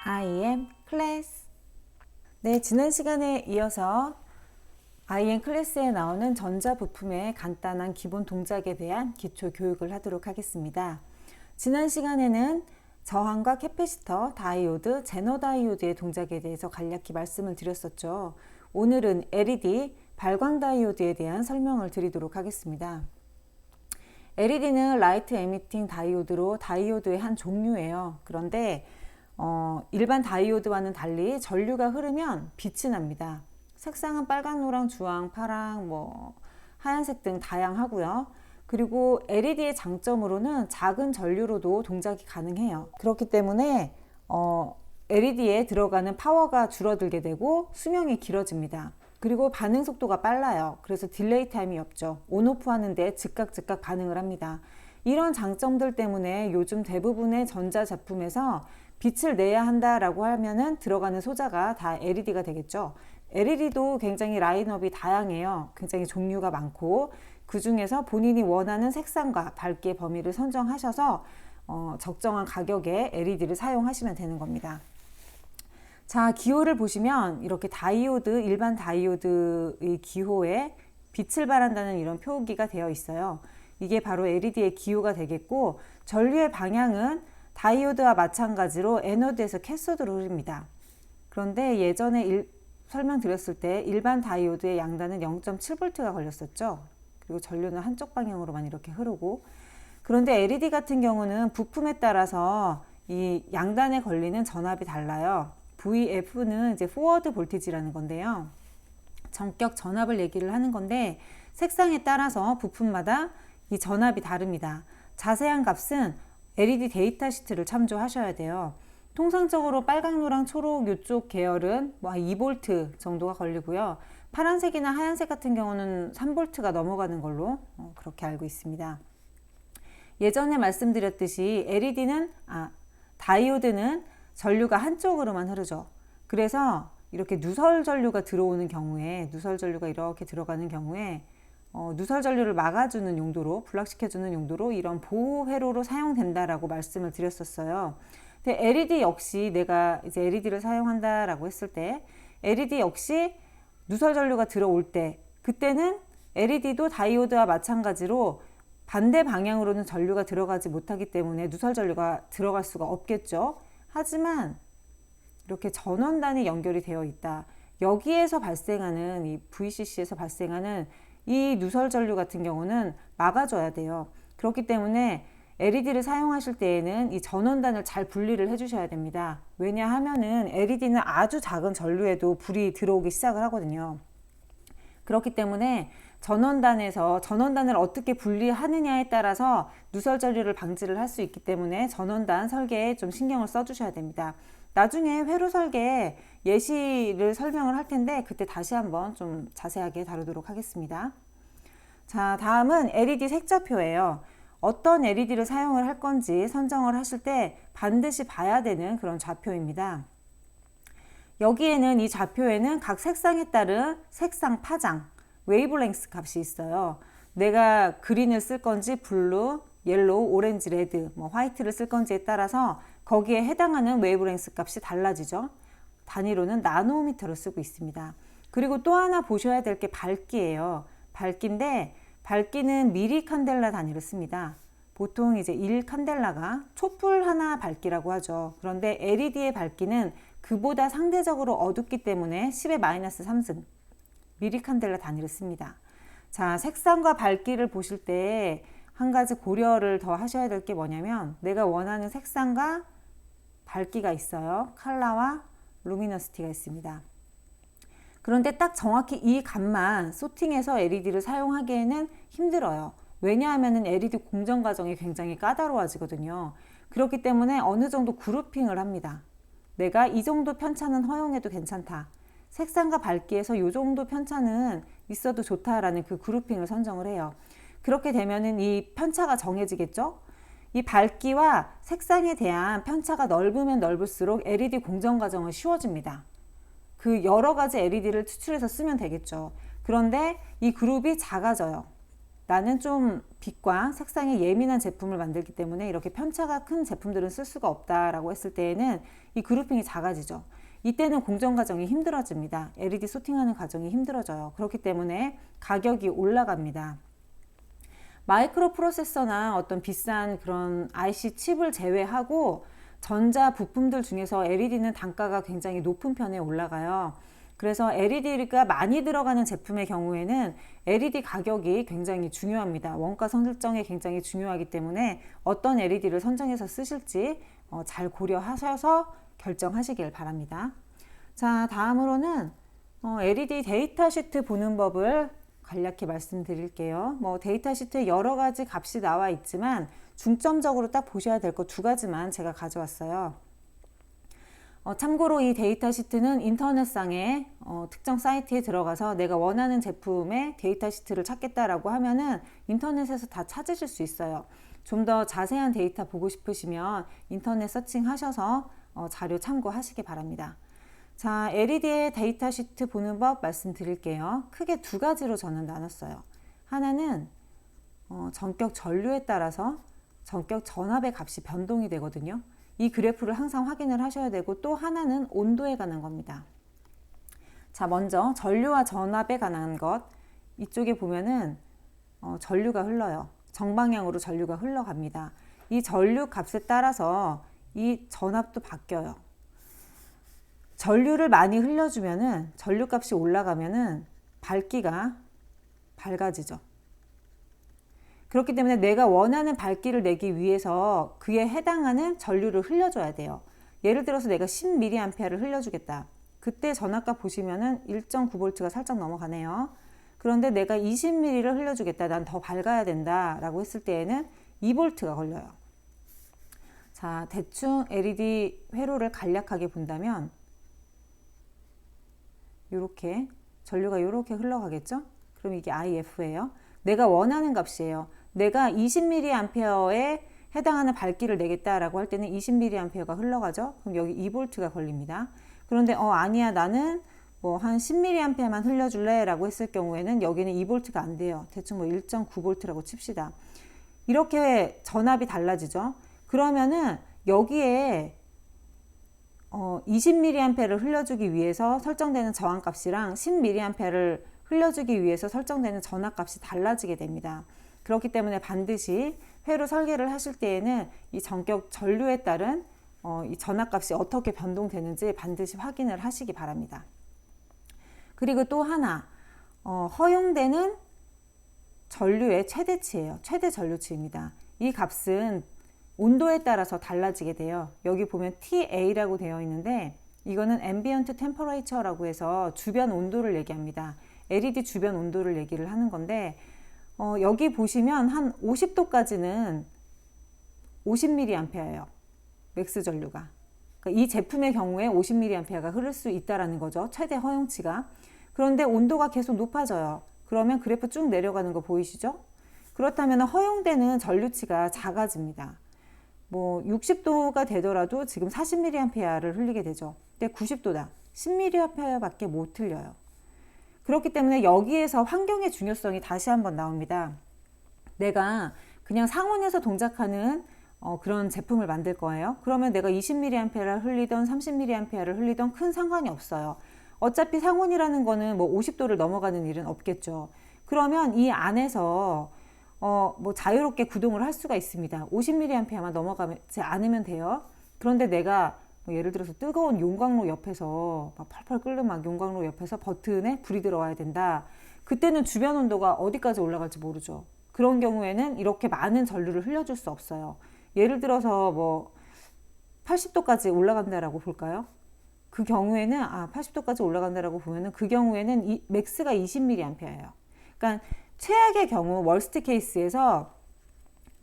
I am class. 네, 지난 시간에 이어서 I am class에 나오는 전자부품의 간단한 기본 동작에 대한 기초 교육을 하도록 하겠습니다. 지난 시간에는 저항과 캐패시터, 다이오드, 제너 다이오드의 동작에 대해서 간략히 말씀을 드렸었죠. 오늘은 LED, 발광 다이오드에 대한 설명을 드리도록 하겠습니다. LED는 라이트 에미팅 다이오드로 다이오드의 한 종류예요. 그런데 일반 다이오드와는 달리 전류가 흐르면 빛이 납니다. 색상은 빨강, 노랑, 주황, 파랑, 하얀색 등 다양하고요. 그리고 LED의 장점으로는 작은 전류로도 동작이 가능해요. 그렇기 때문에 LED에 들어가는 파워가 줄어들게 되고 수명이 길어집니다. 그리고 반응 속도가 빨라요. 그래서 딜레이 타임이 없죠. 온오프 하는데 즉각 반응을 합니다. 이런 장점들 때문에 요즘 대부분의 전자제품에서 빛을 내야 한다라고 하면은 들어가는 소자가 다 LED가 되겠죠. LED도 굉장히 라인업이 다양해요. 굉장히 종류가 많고 그 중에서 본인이 원하는 색상과 밝기의 범위를 선정하셔서 적정한 가격에 LED를 사용하시면 되는 겁니다. 자, 기호를 보시면 이렇게 다이오드, 일반 다이오드의 기호에 빛을 발한다는 이런 표기가 되어 있어요. 이게 바로 LED의 기호가 되겠고, 전류의 방향은 다이오드와 마찬가지로 애노드에서 캐소드로 흐릅니다. 그런데 예전에 설명드렸을 때 일반 다이오드의 양단은 0.7V가 걸렸었죠. 그리고 전류는 한쪽 방향으로만 이렇게 흐르고, 그런데 LED 같은 경우는 부품에 따라서 이 양단에 걸리는 전압이 달라요. VF는 이제 포워드 볼티지라는 건데요. 전격 전압을 얘기를 하는 건데 색상에 따라서 부품마다 이 전압이 다릅니다. 자세한 값은 LED 데이터 시트를 참조하셔야 돼요. 통상적으로 빨강, 노랑, 초록 이쪽 계열은 2V 정도가 걸리고요. 파란색이나 하얀색 같은 경우는 3V가 넘어가는 걸로 그렇게 알고 있습니다. 예전에 말씀드렸듯이 다이오드는 전류가 한쪽으로만 흐르죠. 그래서 이렇게 누설 전류가 들어오는 경우에, 누설 전류가 이렇게 들어가는 경우에 누설 전류를 막아주는 용도로, 블락시켜주는 용도로 이런 보호 회로로 사용된다라고 말씀을 드렸었어요. 근데 LED 역시 내가 이제 LED를 사용한다라고 했을 때 LED 역시 누설 전류가 들어올 때 그때는 LED도 다이오드와 마찬가지로 반대 방향으로는 전류가 들어가지 못하기 때문에 누설 전류가 들어갈 수가 없겠죠. 하지만 이렇게 전원단이 연결이 되어 있다. 여기에서 발생하는 이 VCC에서 발생하는 이 누설 전류 같은 경우는 막아줘야 돼요. 그렇기 때문에 LED를 사용하실 때에는 이 전원단을 잘 분리를 해주셔야 됩니다. 왜냐하면은 LED는 아주 작은 전류에도 불이 들어오기 시작을 하거든요. 그렇기 때문에 전원단을 어떻게 분리하느냐에 따라서 누설 전류를 방지를 할 수 있기 때문에 전원단 설계에 좀 신경을 써주셔야 됩니다. 나중에 회로 설계 예시를 설명을 할 텐데 그때 다시 한번 좀 자세하게 다루도록 하겠습니다. 자, 다음은 LED 색좌표예요. 어떤 LED를 사용을 할 건지 선정을 하실 때 반드시 봐야 되는 그런 좌표입니다. 여기에는 이 좌표에는 각 색상에 따른 색상 파장, 웨이브랭스 값이 있어요. 내가 그린을 쓸 건지 블루, 옐로우, 오렌지, 레드, 화이트를 쓸 건지에 따라서 거기에 해당하는 웨이브랭스 값이 달라지죠. 단위로는 나노미터를 쓰고 있습니다. 그리고 또 하나 보셔야 될 게 밝기예요. 밝기인데 밝기는 미리 칸델라 단위를 씁니다. 보통 이제 1칸델라가 촛불 하나 밝기라고 하죠. 그런데 LED의 밝기는 그보다 상대적으로 어둡기 때문에 10의 마이너스 3승 미리칸델라 단위를 씁니다. 자, 색상과 밝기를 보실 때 한 가지 고려를 더 하셔야 될 게 뭐냐면 내가 원하는 색상과 밝기가 있어요. 컬러와 루미너시티가 있습니다. 그런데 딱 정확히 이 값만 소팅해서 LED를 사용하기에는 힘들어요. 왜냐하면 LED 공정 과정이 굉장히 까다로워지거든요. 그렇기 때문에 어느 정도 그룹핑을 합니다. 내가 이 정도 편차는 허용해도 괜찮다. 색상과 밝기에서 이 정도 편차는 있어도 좋다라는 그 그룹핑을 선정을 해요. 그렇게 되면은 이 편차가 정해지겠죠? 이 밝기와 색상에 대한 편차가 넓으면 넓을수록 LED 공정 과정은 쉬워집니다. 그 여러 가지 LED를 추출해서 쓰면 되겠죠. 그런데 이 그룹이 작아져요. 나는 좀 빛과 색상에 예민한 제품을 만들기 때문에 이렇게 편차가 큰 제품들은 쓸 수가 없다라고 했을 때에는 이 그룹핑이 작아지죠. 이때는 공정 과정이 힘들어집니다. LED 소팅하는 과정이 힘들어져요. 그렇기 때문에 가격이 올라갑니다. 마이크로 프로세서나 어떤 비싼 그런 IC 칩을 제외하고 전자 부품들 중에서 LED는 단가가 굉장히 높은 편에 올라가요. 그래서 LED가 많이 들어가는 제품의 경우에는 LED 가격이 굉장히 중요합니다. 원가 선정에 굉장히 중요하기 때문에 어떤 LED를 선정해서 쓰실지 잘 고려하셔서 결정하시길 바랍니다. 자, 다음으로는 LED 데이터 시트 보는 법을 간략히 말씀드릴게요. 데이터 시트에 여러 가지 값이 나와 있지만 중점적으로 딱 보셔야 될 것 2가지만 제가 가져왔어요. 참고로 이 데이터 시트는 인터넷상에 특정 사이트에 들어가서 내가 원하는 제품의 데이터 시트를 찾겠다라고 하면은 인터넷에서 다 찾으실 수 있어요. 좀 더 자세한 데이터 보고 싶으시면 인터넷 서칭 하셔서 자료 참고하시기 바랍니다. 자, LED의 데이터 시트 보는 법 말씀드릴게요. 크게 2가지로 저는 나눴어요. 하나는 전격 전류에 따라서 전격 전압의 값이 변동이 되거든요. 이 그래프를 항상 확인을 하셔야 되고, 또 하나는 온도에 관한 겁니다. 자, 먼저 전류와 전압에 관한 것, 이쪽에 보면은 전류가 흘러요. 정방향으로 전류가 흘러갑니다. 이 전류 값에 따라서 이 전압도 바뀌어요. 전류를 많이 흘려주면은, 전류 값이 올라가면은 밝기가 밝아지죠. 그렇기 때문에 내가 원하는 밝기를 내기 위해서 그에 해당하는 전류를 흘려줘야 돼요. 예를 들어서 내가 10mA를 흘려주겠다. 그때 전압값 보시면은 1.9V가 살짝 넘어가네요. 그런데 내가 20mA를 흘려주겠다. 난 더 밝아야 된다. 라고 했을 때에는 2V가 걸려요. 자, 대충 LED 회로를 간략하게 본다면 이렇게 전류가 이렇게 흘러가겠죠? 그럼 이게 IF예요. 내가 원하는 값이에요. 내가 20mA에 해당하는 밝기를 내겠다라고 할 때는 20mA가 흘러가죠. 그럼 여기 2V가 걸립니다. 그런데 아니야, 나는 한 10mA만 흘려줄래 라고 했을 경우에는 여기는 2V가 안 돼요. 대충 1.9V라고 칩시다. 이렇게 전압이 달라지죠. 그러면은 여기에 20mA를 흘려주기 위해서 설정되는 저항값이랑 10mA를 흘려주기 위해서 설정되는 전압값이 달라지게 됩니다. 그렇기 때문에 반드시 회로 설계를 하실 때에는 이 전격 전류에 따른 이 전압값이 어떻게 변동되는지 반드시 확인을 하시기 바랍니다. 그리고 또 하나, 허용되는 전류의 최대치예요. 최대 전류치입니다. 이 값은 온도에 따라서 달라지게 돼요. 여기 보면 TA라고 되어 있는데 이거는 Ambient Temperature라고 해서 주변 온도를 얘기합니다. LED 주변 온도를 얘기를 하는 건데 여기 보시면 한 50도까지는 50mA예요. 맥스 전류가. 그러니까 이 제품의 경우에 50mA가 흐를 수 있다는 거죠. 최대 허용치가. 그런데 온도가 계속 높아져요. 그러면 그래프 쭉 내려가는 거 보이시죠? 그렇다면 허용되는 전류치가 작아집니다. 60도가 되더라도 지금 40mA를 흘리게 되죠. 근데 90도다. 10mA밖에 못 흘려요. 그렇기 때문에 여기에서 환경의 중요성이 다시 한번 나옵니다. 내가 그냥 상온에서 동작하는 그런 제품을 만들 거예요. 그러면 내가 20mA를 흘리던 30mA를 흘리던 큰 상관이 없어요. 어차피 상온이라는 거는 50도를 넘어가는 일은 없겠죠. 그러면 이 안에서 자유롭게 구동을 할 수가 있습니다. 50mA만 넘어가지 않으면 돼요. 그런데 내가 예를 들어서 뜨거운 용광로 옆에서 막 펄펄 끓는 용광로 옆에서 버튼에 불이 들어와야 된다. 그때는 주변 온도가 어디까지 올라갈지 모르죠. 그런 경우에는 이렇게 많은 전류를 흘려줄 수 없어요. 예를 들어서 80도까지 올라간다라고 볼까요? 그 경우에는 80도까지 올라간다라고 보면은 그 경우에는 맥스가 20mA예요. 그러니까 최악의 경우 월스트 케이스에서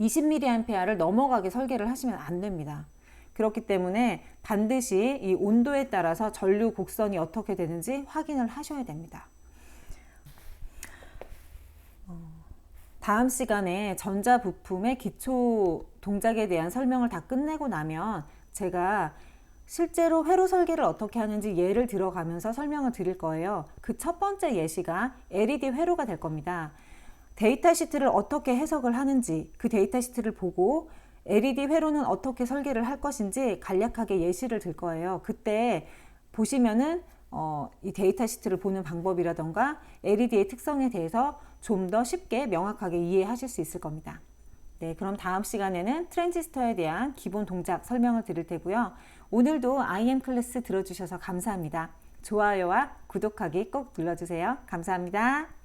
20mA를 넘어가게 설계를 하시면 안 됩니다. 그렇기 때문에 반드시 이 온도에 따라서 전류 곡선이 어떻게 되는지 확인을 하셔야 됩니다. 다음 시간에 전자부품의 기초 동작에 대한 설명을 다 끝내고 나면 제가 실제로 회로 설계를 어떻게 하는지 예를 들어가면서 설명을 드릴 거예요. 그 첫 번째 예시가 LED 회로가 될 겁니다. 데이터 시트를 어떻게 해석을 하는지, 그 데이터 시트를 보고 LED 회로는 어떻게 설계를 할 것인지 간략하게 예시를 들 거예요. 그때 보시면은 이 데이터 시트를 보는 방법이라던가 LED의 특성에 대해서 좀 더 쉽게 명확하게 이해하실 수 있을 겁니다. 네, 그럼 다음 시간에는 트랜지스터에 대한 기본 동작 설명을 드릴 테고요. 오늘도 IM 클래스 들어주셔서 감사합니다. 좋아요와 구독하기 꼭 눌러주세요. 감사합니다.